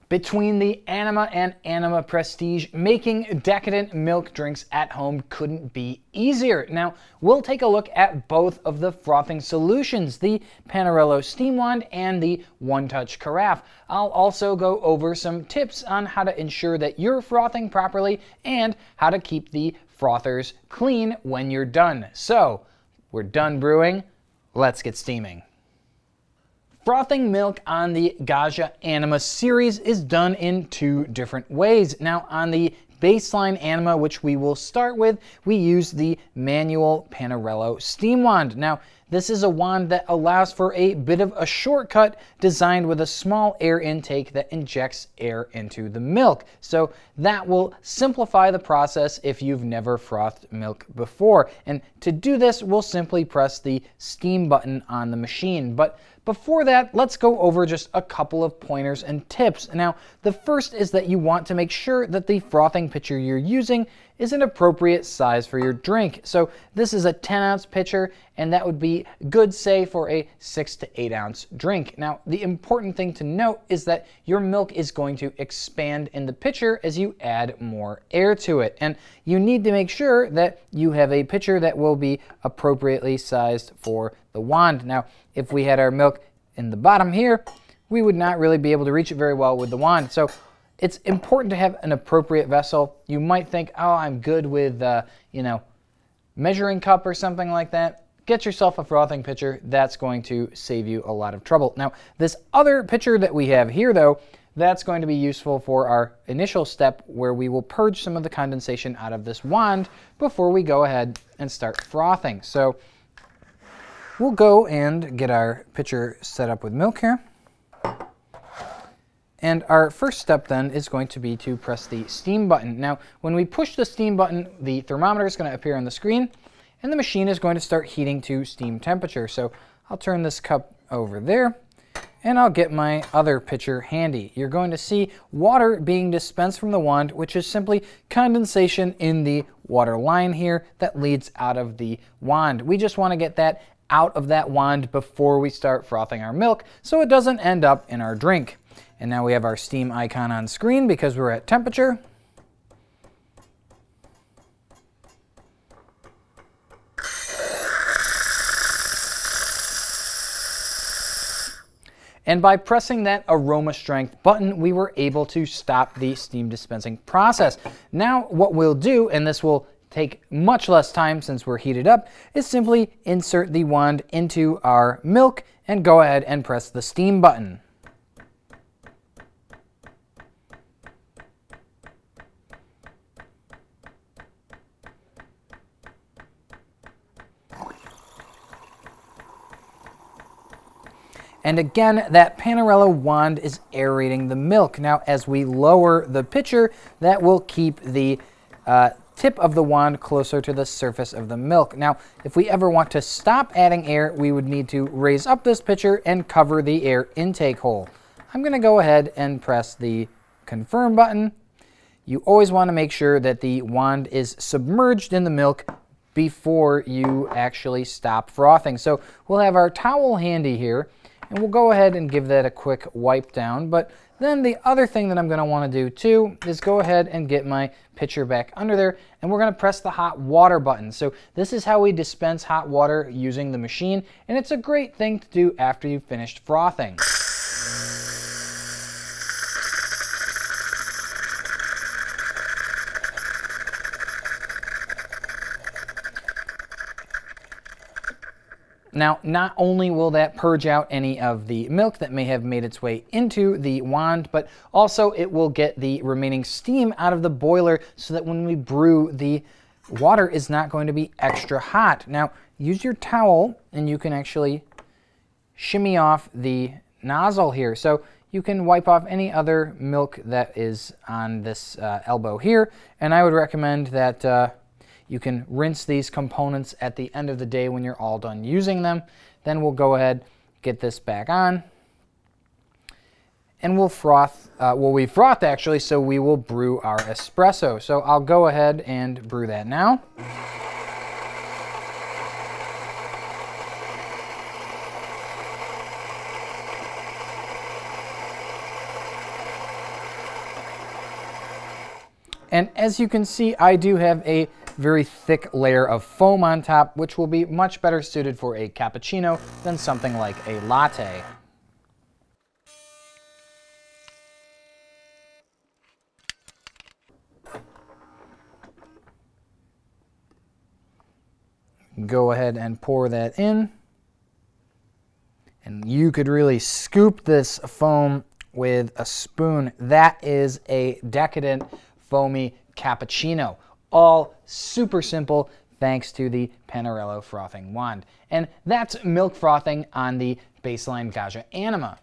Between the Anima and Anima Prestige, making decadent milk drinks at home couldn't be easier. Now, we'll take a look at both of the frothing solutions, the Panarello Steam Wand and the One Touch Carafe. I'll also go over some tips on how to ensure that you're frothing properly and how to keep the frothers clean when you're done. So, we're done brewing, let's get steaming. Frothing milk on the Gaggia Anima series is done in two different ways. Now on the baseline Anima, which we will start with, we use the manual Panarello steam wand. Now this is a wand that allows for a bit of a shortcut, designed with a small air intake that injects air into the milk. So that will simplify the process if you've never frothed milk before. And to do this, we'll simply press the steam button on the machine. But before that, let's go over just a couple of pointers and tips. Now, the first is that you want to make sure that the frothing pitcher you're using is an appropriate size for your drink. So this is a 10-ounce pitcher, and that would be good, say, for a 6 to 8-ounce drink. Now, the important thing to note is that your milk is going to expand in the pitcher as you add more air to it. And you need to make sure that you have a pitcher that will be appropriately sized for the wand. Now, if we had our milk in the bottom here, we would not really be able to reach it very well with the wand. So it's important to have an appropriate vessel. You might think, oh, I'm good with, measuring cup or something like that. Get yourself a frothing pitcher. That's going to save you a lot of trouble. Now, this other pitcher that we have here, though, that's going to be useful for our initial step where we will purge some of the condensation out of this wand before we go ahead and start frothing. So we'll go and get our pitcher set up with milk here. And our first step then is going to be to press the steam button. Now, when we push the steam button, the thermometer is going to appear on the screen, and the machine is going to start heating to steam temperature. So I'll turn this cup over there, and I'll get my other pitcher handy. You're going to see water being dispensed from the wand, which is simply condensation in the water line here that leads out of the wand. We just want to get that out of that wand before we start frothing our milk so it doesn't end up in our drink. And now we have our steam icon on screen because we're at temperature. And by pressing that aroma strength button, we were able to stop the steam dispensing process. Now what we'll do, and this will take much less time since we're heated up, is simply insert the wand into our milk and go ahead and press the steam button. And again, that Panarello wand is aerating the milk. Now, as we lower the pitcher, that will keep the tip of the wand closer to the surface of the milk. Now, if we ever want to stop adding air, we would need to raise up this pitcher and cover the air intake hole. I'm going to go ahead and press the confirm button. You always want to make sure that the wand is submerged in the milk before you actually stop frothing. So we'll have our towel handy here, and we'll go ahead and give that a quick wipe down. But then the other thing that I'm going to want to do too is go ahead and get my pitcher back under there, and we're going to press the hot water button. So this is how we dispense hot water using the machine, and it's a great thing to do after you've finished frothing. Now, not only will that purge out any of the milk that may have made its way into the wand, but also it will get the remaining steam out of the boiler so that when we brew, the water is not going to be extra hot. Now, use your towel and you can actually shimmy off the nozzle here. So you can wipe off any other milk that is on this elbow here. And I would recommend that you can rinse these components at the end of the day when you're all done using them. Then we'll go ahead, get this back on, and we'll froth. We frothed actually, so we will brew our espresso. So I'll go ahead and brew that now. And as you can see, I do have a very thick layer of foam on top, which will be much better suited for a cappuccino than something like a latte. Go ahead and pour that in. And you could really scoop this foam with a spoon. That is a decadent, foamy cappuccino. All super simple thanks to the Panarello frothing wand. And that's milk frothing on the baseline Gaggia Anima.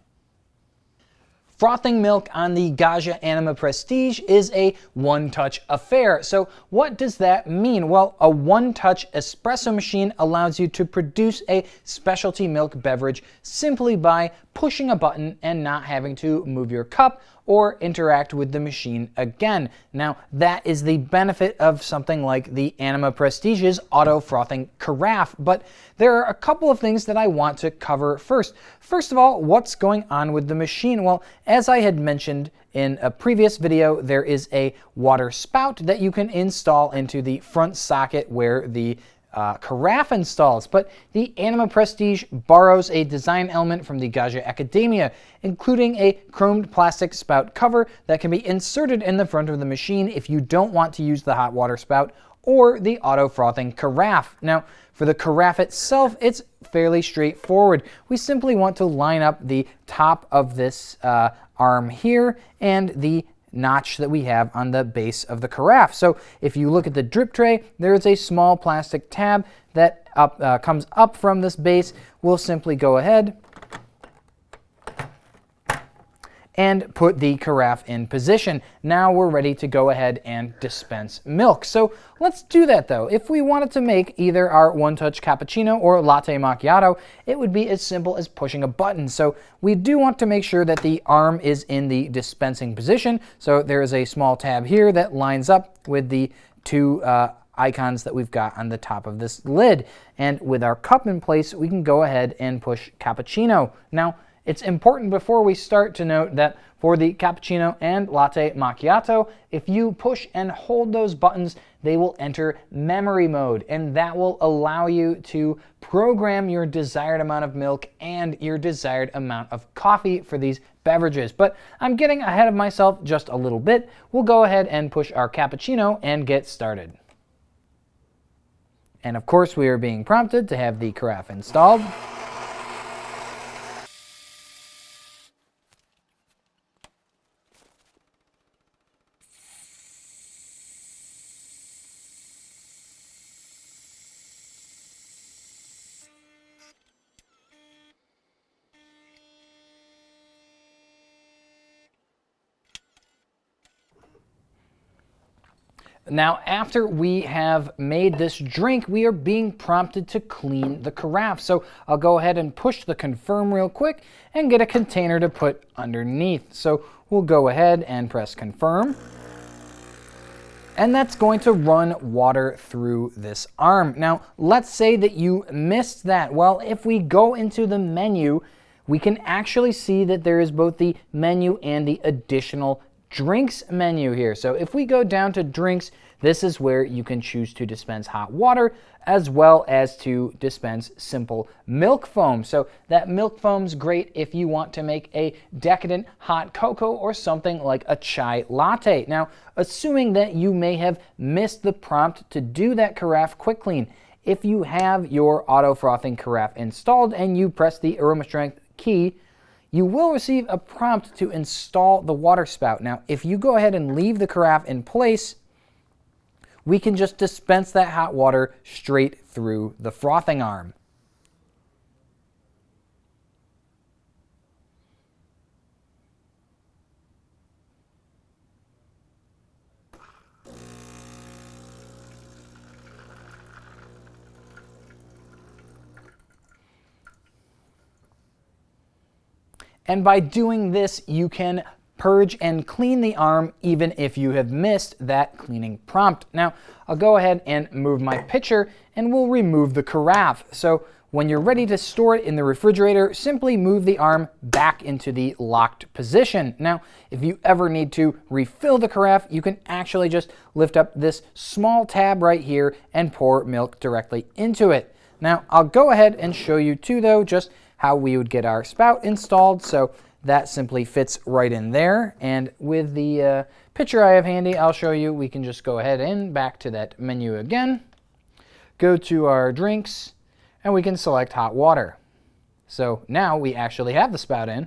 Frothing milk on the Gaggia Anima Prestige is a one-touch affair. So what does that mean? Well, a one-touch espresso machine allows you to produce a specialty milk beverage simply by pushing a button and not having to move your cup or interact with the machine again. Now, that is the benefit of something like the Anima Prestige's auto frothing carafe, but there are a couple of things that I want to cover first. First of all, what's going on with the machine? Well, as I had mentioned in a previous video, there is a water spout that you can install into the front socket where the carafe installs, but the Anima Prestige borrows a design element from the Gaggia Anima, including a chromed plastic spout cover that can be inserted in the front of the machine if you don't want to use the hot water spout or the auto frothing carafe. Now, for the carafe itself, it's fairly straightforward. We simply want to line up the top of this arm here and the notch that we have on the base of the carafe. So if you look at the drip tray, there is a small plastic tab that comes up from this base. We'll simply go ahead and put the carafe in position. Now we're ready to go ahead and dispense milk. So let's do that though. If we wanted to make either our one-touch cappuccino or latte macchiato, it would be as simple as pushing a button. So we do want to make sure that the arm is in the dispensing position. So there is a small tab here that lines up with the two icons that we've got on the top of this lid. And with our cup in place, we can go ahead and push cappuccino. Now, it's important before we start to note that for the cappuccino and latte macchiato, if you push and hold those buttons, they will enter memory mode, and that will allow you to program your desired amount of milk and your desired amount of coffee for these beverages. But I'm getting ahead of myself just a little bit. We'll go ahead and push our cappuccino and get started. And of course, we are being prompted to have the carafe installed. Now, after we have made this drink, we are being prompted to clean the carafe. So I'll go ahead and push the confirm real quick and get a container to put underneath. So we'll go ahead and press confirm. And that's going to run water through this arm. Now, let's say that you missed that. Well, if we go into the menu, we can actually see that there is both the menu and the additional drinks menu here. So if we go down to drinks, this is where you can choose to dispense hot water as well as to dispense simple milk foam. So that milk foam's great if you want to make a decadent hot cocoa or something like a chai latte. Now, assuming that you may have missed the prompt to do that carafe quick clean, if you have your auto frothing carafe installed and you press the aroma strength key, you will receive a prompt to install the water spout. Now, if you go ahead and leave the carafe in place, we can just dispense that hot water straight through the frothing arm. And by doing this, you can purge and clean the arm even if you have missed that cleaning prompt. Now, I'll go ahead and move my pitcher and we'll remove the carafe. So When you're ready to store it in the refrigerator, simply move the arm back into the locked position. Now, if you ever need to refill the carafe, you can actually just lift up this small tab right here and pour milk directly into it. Now, I'll go ahead and show you too, though, just how we would get our spout installed. So that simply fits right in there. And with the picture I have handy, I'll show you. We can just go ahead and back to that menu again, go to our drinks, and we can select hot water. So now we actually have the spout in.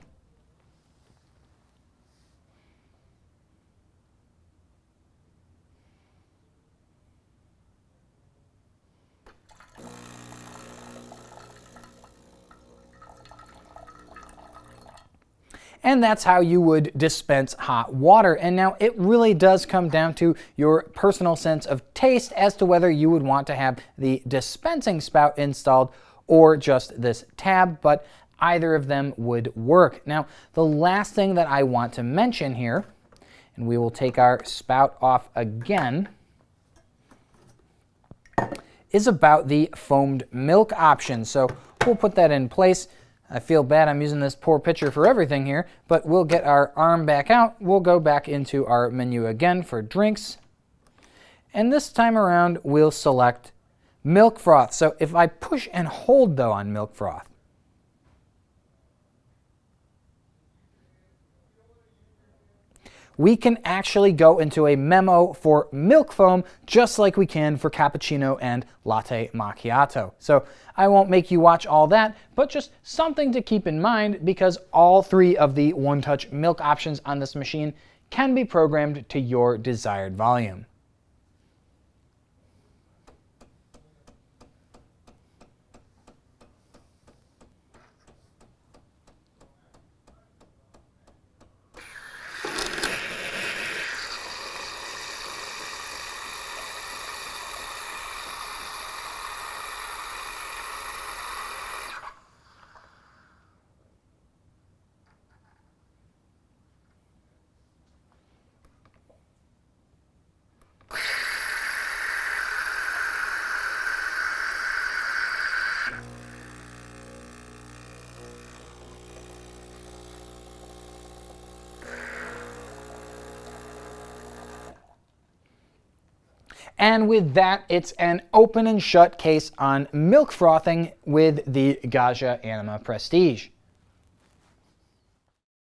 And that's how you would dispense hot water. And now it really does come down to your personal sense of taste as to whether you would want to have the dispensing spout installed or just this tab, but either of them would work. Now, the last thing that I want to mention here, and we will take our spout off again, is about the foamed milk option. So we'll put that in place. I feel bad I'm using this poor picture for everything here, but we'll get our arm back out. We'll go back into our menu again for drinks. And this time around, we'll select milk froth. So if I push and hold, though, on milk froth, we can actually go into a memo for milk foam just like we can for cappuccino and latte macchiato. So I won't make you watch all that, but just something to keep in mind because all three of the one-touch milk options on this machine can be programmed to your desired volume. And with that, it's an open and shut case on milk frothing with the Gaggia Anima Prestige.